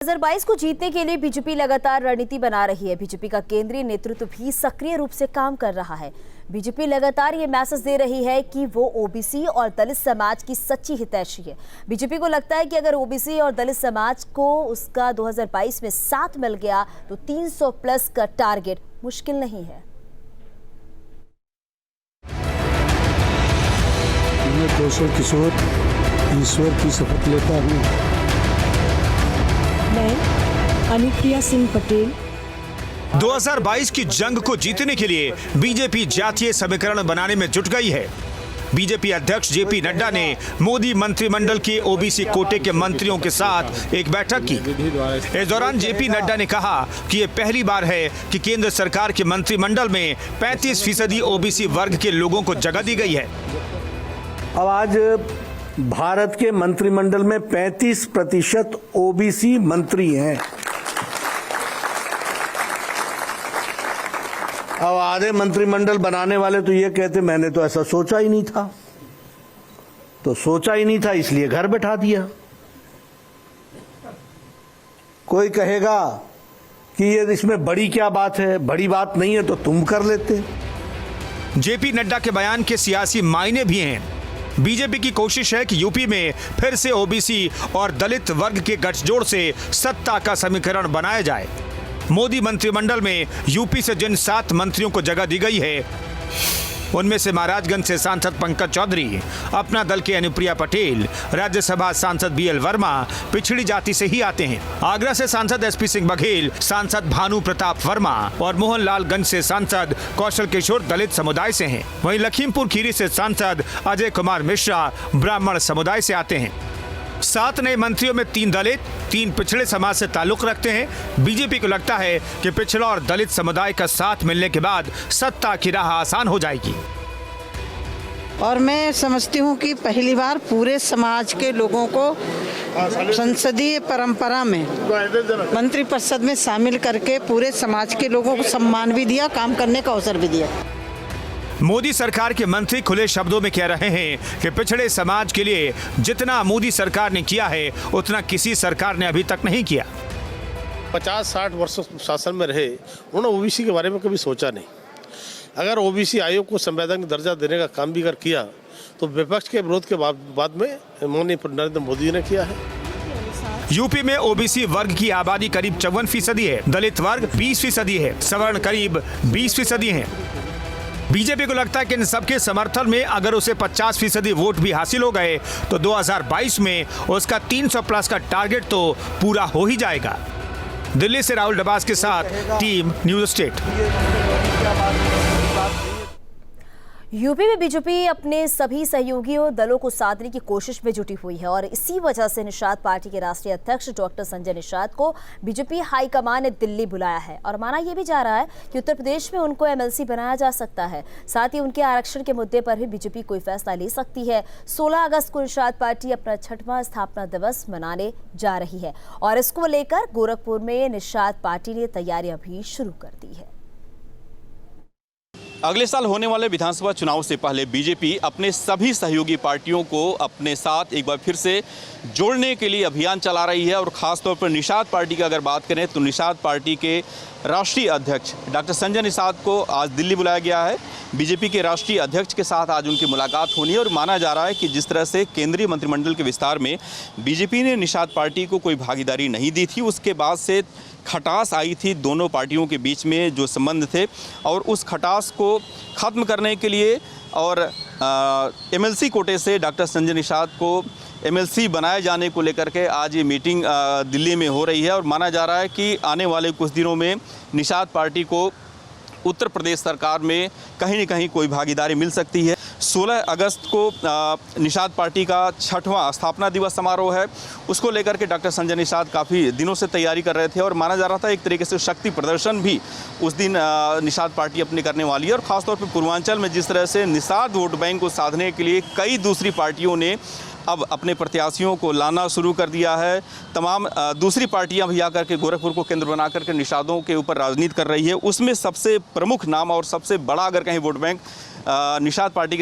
2022 को जीतने के लिए बीजेपी लगातार रणनीति बना रही है। बीजेपी का केंद्रीय नेतृत्व भी सक्रिय रूप से काम कर रहा है। बीजेपी लगातार ये मैसेज दे रही है कि वो ओबीसी और दलित समाज की सच्ची हितैषी है। बीजेपी को लगता है कि अगर ओबीसी और दलित समाज को उसका 2022 में साथ मिल गया तो 300 प्लस का टारगेट मुश्किल नहीं है। मैं कौशल किशोर ईश्वर की शपथ लेता हूँ। मैं अनुप्रिया सिंह पटेल 2022 की जंग को जीतने के लिए बीजेपी जातीय समीकरण बनाने में जुट गई है। बीजेपी अध्यक्ष जेपी नड्डा ने मोदी मंत्रिमंडल के ओबीसी कोटे के मंत्रियों के साथ एक बैठक की। इस दौरान जेपी नड्डा ने कहा कि ये पहली बार है कि केंद्र सरकार के मंत्रिमंडल में 35% ओबीसी वर्ग के लोगों को जगह दी गई है। अब आज भारत के मंत्रिमंडल में 35% ओबीसी मंत्री हैं। अब आधे मंत्रिमंडल बनाने वाले तो ये कहते मैंने तो ऐसा सोचा ही नहीं था, तो सोचा ही नहीं था इसलिए घर बैठा दिया। कोई कहेगा कि ये इसमें बड़ी क्या बात है, बड़ी बात नहीं है तो तुम कर लेते। जेपी नड्डा के बयान के सियासी मायने भी हैं। बीजेपी की कोशिश है कि यूपी में फिर से ओबीसी और दलित वर्ग के गठजोड़ से सत्ता का समीकरण बनाया जाए। मोदी मंत्रिमंडल में यूपी से जिन 7 मंत्रियों को जगह दी गई है उनमें से महाराजगंज से सांसद पंकज चौधरी, अपना दल के अनुप्रिया पटेल, राज्यसभा सांसद बीएल वर्मा पिछड़ी जाति से ही आते हैं। आगरा से सांसद एसपी सिंह बघेल, सांसद भानु प्रताप वर्मा और मोहनलालगंज से सांसद कौशल किशोर दलित समुदाय से हैं। वहीं लखीमपुर खीरी से सांसद अजय कुमार मिश्रा ब्राह्मण समुदाय से आते हैं। 7 नए मंत्रियों में 3 दलित, 3 पिछड़े समाज से ताल्लुक रखते हैं। बीजेपी को लगता है कि पिछड़ा और दलित समुदाय का साथ मिलने के बाद सत्ता की राह आसान हो जाएगी। और मैं समझती हूँ कि पहली बार पूरे समाज के लोगों को संसदीय परंपरा में मंत्रिपरिषद में शामिल करके पूरे समाज के लोगों को सम्मान भी दिया, काम करने का अवसर भी दिया। मोदी सरकार के मंत्री खुले शब्दों में कह रहे हैं कि पिछड़े समाज के लिए जितना मोदी सरकार ने किया है उतना किसी सरकार ने अभी तक नहीं किया। 50-60 वर्षों शासन में रहे, उन्होंने ओबीसी के बारे में कभी सोचा नहीं। अगर ओबीसी आयोग को संवैधानिक दर्जा देने का काम भी अगर किया तो विपक्ष के विरोध के बाद में माननीय नरेंद्र मोदी ने किया है। यूपी में ओबीसी वर्ग की आबादी करीब 54% है, दलित वर्ग 20% है, सवर्ण करीब 20% है। बीजेपी को लगता है कि इन सबके समर्थन में अगर उसे 50% वोट भी हासिल हो गए तो 2022 में उसका 300 प्लस का टारगेट तो पूरा हो ही जाएगा। दिल्ली से राहुल डबास के साथ टीम न्यूज स्टेट। यूपी में बीजेपी अपने सभी सहयोगियों दलों को साधने की कोशिश में जुटी हुई है और इसी वजह से निषाद पार्टी के राष्ट्रीय अध्यक्ष डॉक्टर संजय निषाद को बीजेपी हाईकमान ने दिल्ली बुलाया है और माना यह भी जा रहा है कि उत्तर प्रदेश में उनको एमएलसी बनाया जा सकता है। साथ ही उनके आरक्षण के मुद्दे पर भी बीजेपी कोई फैसला ले सकती है। 16 अगस्त को निषाद पार्टी अपना 6वां स्थापना दिवस मनाने जा रही है और इसको लेकर गोरखपुर में निषाद पार्टी ने तैयारियां भी शुरू कर दी है। अगले साल होने वाले विधानसभा चुनाव से पहले बीजेपी अपने सभी सहयोगी पार्टियों को अपने साथ एक बार फिर से जोड़ने के लिए अभियान चला रही है और ख़ासतौर पर निषाद पार्टी की अगर बात करें तो निषाद पार्टी के राष्ट्रीय अध्यक्ष डॉक्टर संजय निषाद को आज दिल्ली बुलाया गया है। बीजेपी के राष्ट्रीय अध्यक्ष के साथ आज उनकी मुलाकात होनी है और माना जा रहा है कि जिस तरह से केंद्रीय मंत्रिमंडल के विस्तार में बीजेपी ने निषाद पार्टी को कोई भागीदारी नहीं दी थी, उसके बाद से खटास आई थी दोनों पार्टियों के बीच में जो संबंध थे और उस खटास को ख़त्म करने के लिए और एमएलसी कोटे से डॉक्टर संजय निषाद को एमएलसी बनाए जाने को लेकर के आज ये मीटिंग दिल्ली में हो रही है और माना जा रहा है कि आने वाले कुछ दिनों में निषाद पार्टी को उत्तर प्रदेश सरकार में कहीं न कहीं कोई भागीदारी मिल सकती है। 16 अगस्त को निषाद पार्टी का 6वां स्थापना दिवस समारोह है, उसको लेकर के डॉक्टर संजय निषाद काफ़ी दिनों से तैयारी कर रहे थे और माना जा रहा था एक तरीके से शक्ति प्रदर्शन भी उस दिन निषाद पार्टी अपनी करने वाली है। और ख़ासतौर पर पूर्वांचल में जिस तरह से निषाद वोट बैंक को साधने के लिए कई दूसरी पार्टियों ने अब अपने प्रत्याशियों को लाना शुरू कर दिया है। तमाम दूसरी पार्टियां भी आकर के गोरखपुर को केंद्र बना करके निषादों के ऊपर राजनीति कर रही है। उसमें सबसे प्रमुख नाम और सबसे बड़ा अगर कहीं वोट बैंक निषाद पार्टी